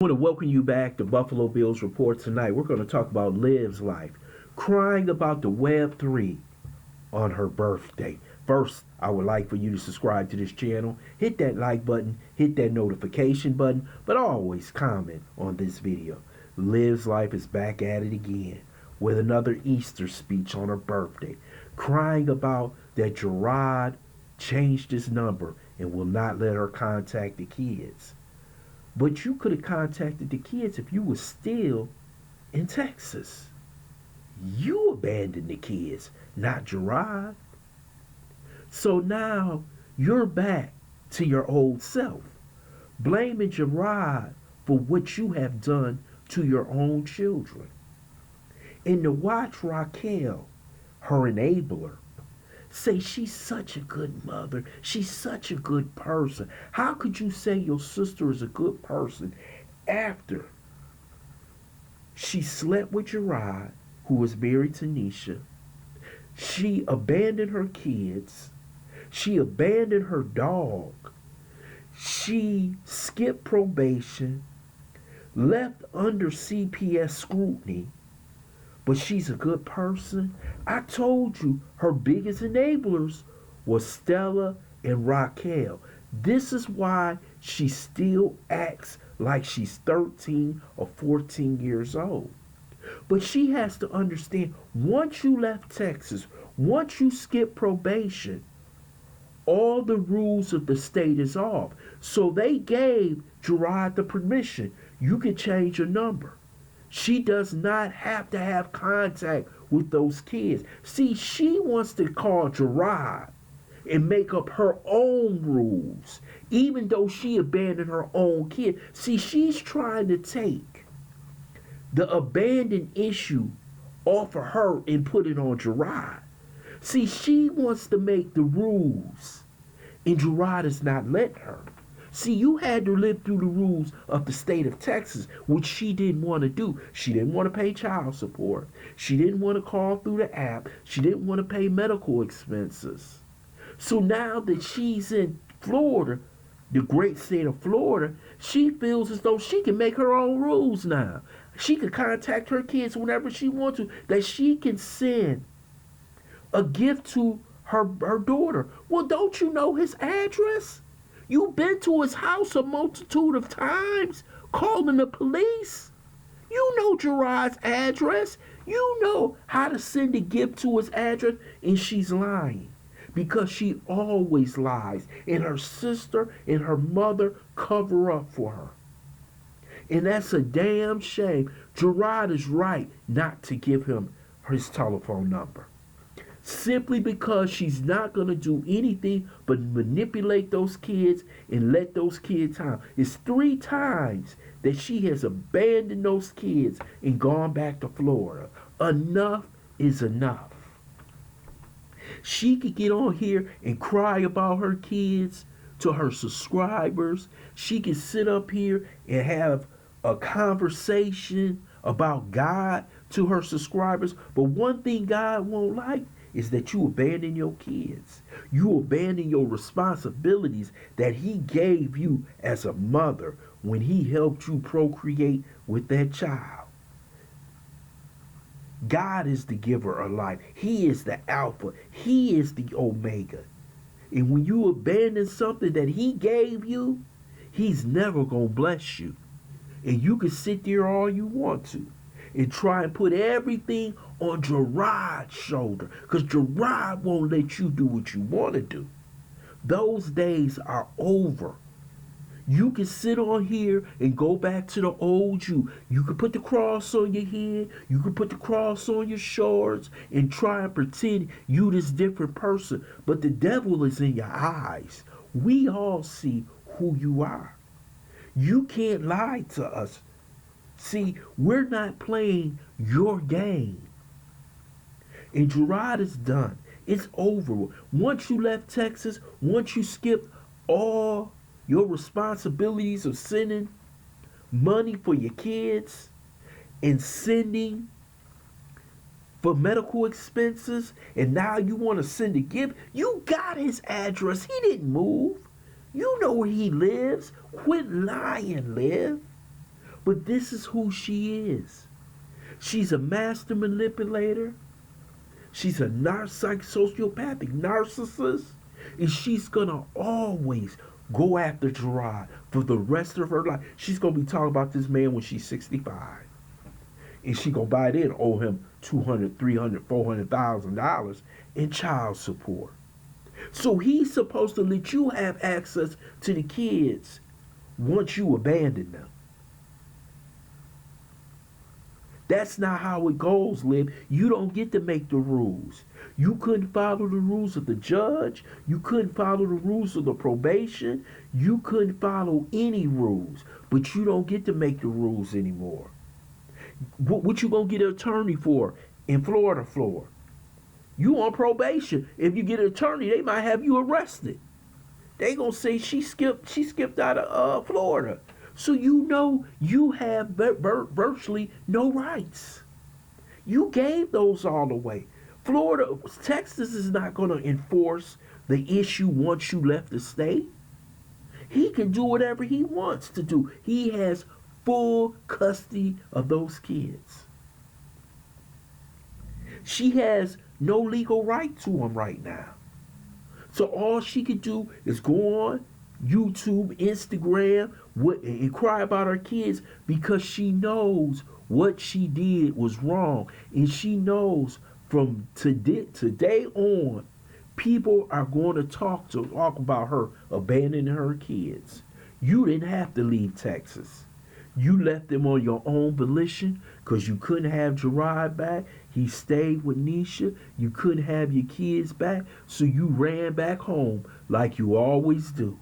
I want to welcome you back to Buffalo Bills Report. Tonight we're going to talk about Liv's life, crying about the Webb 3 on her birthday. First, I would like for you to subscribe to this channel, hit that like button, hit that notification button, but always comment on this video. Liv's life is back at it again with another Easter speech on her birthday, crying about that Jerrod changed his number and will not let her contact the kids. But you could have contacted the kids if you were still in Texas. You abandoned the kids, not Jerrod. So now you're back to your old self, blaming Jerrod for what you have done to your own children. And to watch Raquel, her enabler, say she's such a good mother, she's such a good person. How could you say your sister is a good person after she slept with Jerrod, who was married to Nisha? She abandoned her kids. She abandoned her dog. She skipped probation, left under CPS scrutiny, but she's a good person. I told you her biggest enablers was Stella and Raquel. This is why she still acts like she's 13 or 14 years old. But she has to understand, once you left Texas, once you skipped probation, all the rules of the state is off. So they gave Jerrod the permission. You can change your number. She does not have to have contact with those kids. See, she wants to call Jerrod and make up her own rules, even though she abandoned her own kid. See, she's trying to take the abandoned issue off of her and put it on Jerrod. See, she wants to make the rules, and Jerrod is not letting her. See, you had to live through the rules of the state of Texas, which she didn't want to do. She didn't want to pay child support. She didn't want to call through the app. She didn't want to pay medical expenses. So now that she's in Florida, the great state of Florida, she feels as though she can make her own rules now. She can contact her kids whenever she wants to, that she can send a gift to her daughter. Well, don't you know his address? You've been to his house a multitude of times, calling the police. You know Jerrod's address. You know how to send a gift to his address, and she's lying. Because she always lies, and her sister and her mother cover up for her. And that's a damn shame. Jerrod is right not to give him his telephone number. Simply because she's not going to do anything but manipulate those kids and let those kids out. It's 3 times that she has abandoned those kids and gone back to Florida. Enough is enough. She could get on here and cry about her kids to her subscribers. She can sit up here and have a conversation about God to her subscribers. But one thing God won't like is that you abandon your kids. You abandon your responsibilities that he gave you as a mother when he helped you procreate with that child. God is the giver of life. He is the Alpha. He is the Omega. And when you abandon something that he gave you, he's never going to bless you. And you can sit there all you want to and try and put everything on Jerrod's shoulder, because Jerrod won't let you do what you want to do. Those days are over. You can sit on here and go back to the old you. You can put the cross on your head. You can put the cross on your shoulders and try and pretend you this different person. But the devil is in your eyes. We all see who you are. You can't lie to us. See, we're not playing your game. And Jerrod is done. It's over. Once you left Texas, once you skipped all your responsibilities of sending money for your kids and sending for medical expenses, and now you want to send a gift, you got his address. He didn't move. You know where he lives. Quit lying, Liv. But this is who she is. She's a master manipulator. She's a sociopathic narcissist. And she's going to always go after Jerrod for the rest of her life. She's going to be talking about this man when she's 65. And she going to by then owe him $200,000, $300,000, $400,000 in child support. So he's supposed to let you have access to the kids once you abandon them. That's not how it goes, Lib. You don't get to make the rules. You couldn't follow the rules of the judge. You couldn't follow the rules of the probation. You couldn't follow any rules. But you don't get to make the rules anymore. What you gonna get an attorney for in Florida? You on probation. If you get an attorney, they might have you arrested. They gonna say she skipped out of Florida. So you know you have virtually no rights. You gave those all away. Texas is not going to enforce the issue once you left the state. He can do whatever he wants to do. He has full custody of those kids. She has no legal right to him right now. So all she can do is go on YouTube, Instagram, and cry about her kids because she knows what she did was wrong. And she knows from today on, people are going to talk about her abandoning her kids. You didn't have to leave Texas. You left them on your own volition because you couldn't have Jerrod back. He stayed with Nisha. You couldn't have your kids back, so you ran back home like you always do.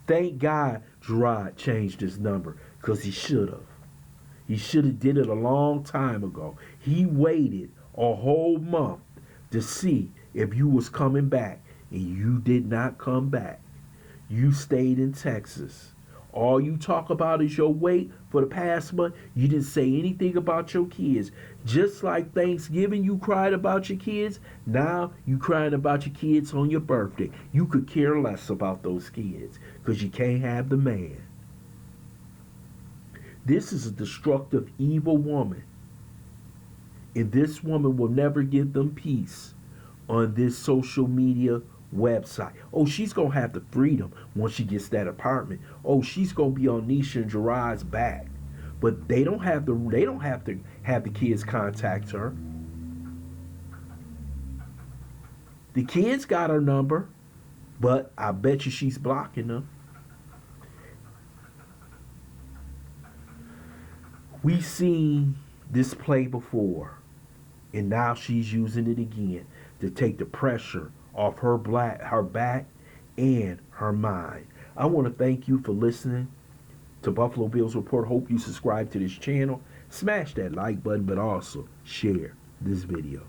Thank God Jerrod changed his number because he should have. He should have did it a long time ago. He waited a whole month to see if you was coming back, and you did not come back. You stayed in Texas. All you talk about is your weight for the past month. You didn't say anything about your kids. Just like Thanksgiving, you cried about your kids. Now you crying about your kids on your birthday. You could care less about those kids because you can't have the man. This is a destructive, evil woman. And this woman will never give them peace on this social media website. Oh, she's going to have the freedom once she gets that apartment. Oh, she's going to be on Nisha and Jerrod's back. But they don't have to have the kids contact her. The kids got her number, but I bet you she's blocking them. We've seen this play before, and now she's using it again to take the pressure off her back and her mind. I want to thank you for listening to Buffalo Bills Report. Hope you subscribe to this channel. Smash that like button, but also share this video.